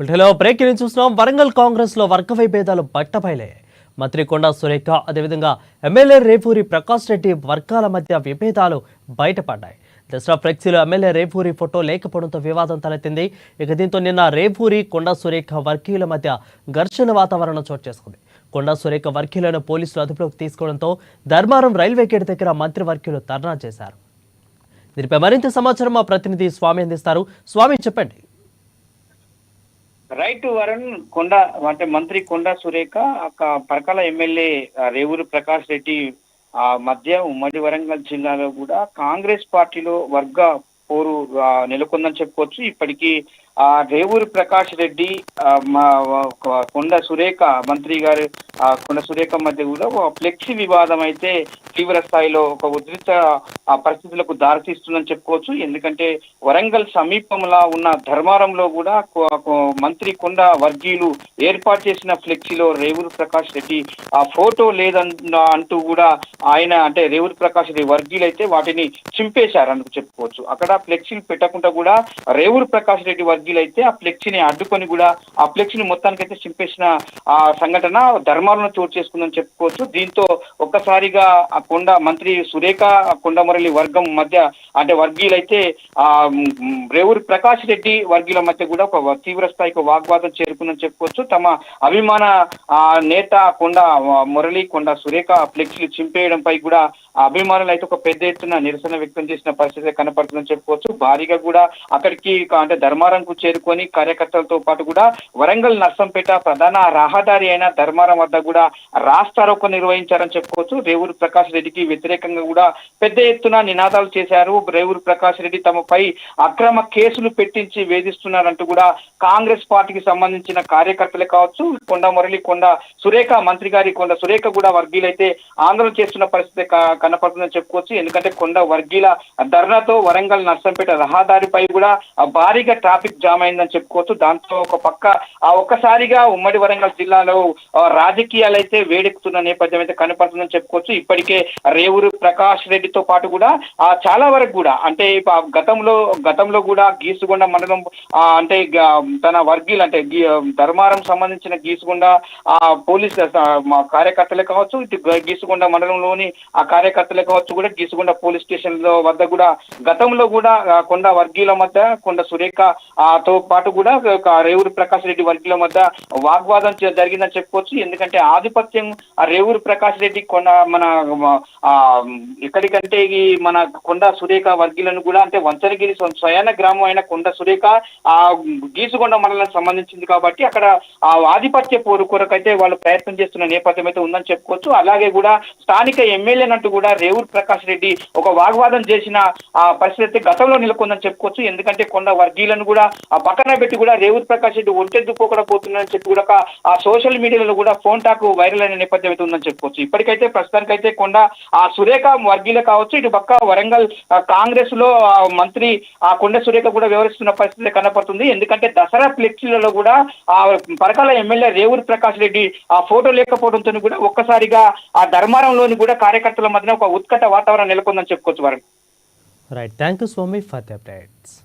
Hello breaking చూస్తున్నాం. వరంగల్ కాంగ్రెస్ లో వర్గ విభేదాలు బట్టబయలే. మంత్రి కొండా సురేఖ అదేవిధంగా ఎమ్మెల్యే రేపూరి ప్రకాష్ రెడ్డి వర్గాల మధ్య విభేదాలు బయటపడ్డాయి. దసరా ఫ్లెక్సీలో ఎమ్మెల్యే రేపూరి ఫోటో లేకపోవడంతో వివాదం తలెత్తింది. ఇక దీంతో నిన్న రేపూరి కొండా సురేఖ వర్గీయుల మధ్య ఘర్షణ వాతావరణం చోటు చేసుకుంది. కొండా సురేఖ వర్గీయులను పోలీసులు అదుపులోకి తీసుకోవడంతో ధర్మారం రైల్వే గేట్ దగ్గర మంత్రి వర్గీయులు ధర్నా చేశారు. దీనిపై మరింత సమాచారం మా ప్రతినిధి స్వామి అందిస్తారు. స్వామి, చెప్పండి. రైట్ వరుణ్, మంత్రి కొండా సురేఖ పరకాల ఎమ్మెల్యే రేవూరు ప్రకాష్ రెడ్డి మధ్య ఉమ్మడి వరంగల్ జిల్లాలో కూడా కాంగ్రెస్ పార్టీలో వర్గ పోరు నెలకొందని చెప్పుకోవచ్చు. ఇప్పటికీ రేవూరు ప్రకాష్ రెడ్డి కొండా సురేఖ మంత్రి గారు కొండా సురేఖ మధ్య కూడా ఫ్లెక్సీ వివాదం అయితే తీవ్ర స్థాయిలో ఒక ఉధృత పరిస్థితులకు దారితీస్తుందని చెప్పుకోవచ్చు. ఎందుకంటే వరంగల్ సమీపంలో ఉన్న ధర్మారంలో కూడా మంత్రి కొండా వర్గీయులు ఏర్పాటు చేసిన ఫ్లెక్సీలో రేవూరు ప్రకాష్ రెడ్డి ఫోటో లేదంటూ కూడా ఆయన అంటే రేవూరు ప్రకాష్ రెడ్డి వర్గీయులు అయితే వాటిని చింపేశారని చెప్పుకోవచ్చు. అక్కడ ఫ్లెక్సీలు పెట్టకుండా కూడా రేవూరు ప్రకాష్ రెడ్డి వర్గీయులు అయితే ఆ ఫ్లెక్సీని అడ్డుకొని కూడా ఆ ఫ్లెక్సీని మొత్తానికైతే చింపేసిన సంఘటన ధర్మారంలో చోటు చేసుకుందని చెప్పుకోవచ్చు. దీంతో ఒక్కసారిగా మంత్రి సురేఖ కొండమురళి వర్గం మధ్య అంటే వర్గీయులైతే రేవూరు ప్రకాష్ రెడ్డి వర్గీయుల మధ్య కూడా ఒక తీవ్ర స్థాయికి వాగ్వాదం చేరుకుందని చెప్పుకోవచ్చు. తమ అభిమాన నేత కొండా సురేఖ ఫ్లెక్సీలు చింపేయడంపై కూడా అభిమానులు అయితే ఒక పెద్ద ఎత్తున నిరసన వ్యక్తం చేసిన పరిస్థితి కనపడుతుందని చెప్పుకోవచ్చు. భారీగా కూడా అక్కడికి అంటే ధర్మారంకు చేరుకొని కార్యకర్తలతో పాటు కూడా వరంగల్ నర్సంపేట ప్రధాన రహదారి అయిన ధర్మారం వద్ద కూడా రాస్తారోకో నిర్వహించారని చెప్పుకోవచ్చు. రేవూరు ప్రకాష్ రెడ్డికి వ్యతిరేకంగా కూడా పెద్ద ఎత్తున నినాదాలు చేశారు. రేవూరు ప్రకాష్ రెడ్డి తమపై అక్రమ కేసులు పెట్టించి వేధిస్తున్నారంటూ కూడా కాంగ్రెస్ పార్టీకి సంబంధించిన కార్యకర్తలే కావచ్చు, కొండా సురేఖ మంత్రి గారి కొండ సురేఖ కూడా వర్గీయులైతే ఆందోళన చేస్తున్న పరిస్థితి కనపడుతుందని చెప్పుకోవచ్చు. ఎందుకంటే కొండ వర్గీయుల ధర్నాతో వరంగల్ నర్సంపేట రహదారిపై కూడా భారీగా ట్రాఫిక్ జామ్ అయిందని చెప్పుకోవచ్చు. దాంతో ఒక పక్క ఒక్కసారిగా ఉమ్మడి వరంగల్ జిల్లాలో రాజకీయాలు అయితే వేడెక్కుతున్న నేపథ్యం అయితే కనపడుతుందని చెప్పుకోవచ్చు. ఇప్పటికే రేవూరు ప్రకాష్ రెడ్డితో పాటు కూడా చాలా వరకు కూడా అంటే గతంలో కూడా గీసుగొండ మండలం అంటే తన వర్గీయులు అంటే ధర్మారం సంబంధించిన గీసుగొండ పోలీస్ కార్యకర్తలే కావచ్చు, ఇటు గీసుగొండ మండలంలోని ఆ కార్యకర్తలే కావచ్చు కూడా గీసుగొండ పోలీస్ స్టేషన్ వద్ద కూడా గతంలో కూడా కొండ వర్గీయుల మధ్య కొండ సురేఖ తో పాటు కూడా రేవూరు ప్రకాష్ రెడ్డి వర్గీయుల మధ్య వాగ్వాదం జరిగిందని చెప్పుకోవచ్చు. ఎందుకంటే ఆధిపత్యం రేవూరు ప్రకాష్ రెడ్డి మన ఎక్కడికంటే ఈ మన కొండ సురేఖ వర్గీయులను కూడా అంటే వంచనగిరి స్వయాన గ్రామం అయిన కొండ సురేఖ గీసుగొండ మండలానికి సంబంధించింది కాబట్టి అక్కడ ఆధిపత్య పోరు కొరకైతే వాళ్ళు ప్రయత్నం చేస్తున్న నేపథ్యం అయితే ఉందని చెప్పుకోవచ్చు. అలాగే కూడా స్థానిక ఎమ్మెల్యేనంటూ కూడా రేవూరు ప్రకాష్ రెడ్డి ఒక వాగ్వాదం చేసిన పరిస్థితి గతంలో నెలకొందని చెప్పుకోవచ్చు. ఎందుకంటే కొండ వర్గీయులను కూడా పక్కన పెట్టి కూడా రేవూరు ప్రకాష్ రెడ్డి ఒంటెద్దుకోకుండా పోతున్నారని చెప్పి కూడా ఆ సోషల్ మీడియాలో కూడా ఫోన్ టాక్ వైరల్ అయిన నేపథ్యం అయితే ఉందని చెప్పుకోవచ్చు. ఇప్పటికైతే ప్రస్తుతానికైతే సురేఖ వర్గీయులే కావచ్చు, ఇటు పక్క వరంగల్ కాంగ్రెస్ లో మంత్రి కొండ సురేఖ కూడా వ్యవహరిస్తున్న పరిస్థితి కనపడుతుంది. ఎందుకంటే దసరా ఫ్లెక్సీలలో కూడా పరకాల ఎమ్మెల్యే రేవూరు ప్రకాష్ రెడ్డి ఫోటో లేకపోవడంతో కూడా ఒక్కసారిగా ఆ ధర్మారంలోని కూడా కార్యకర్తల మధ్య ఒక ఉత్కట వాతావరణం నెలకొందని చెప్పుకోవచ్చు. Right, thank you Swami for the updates.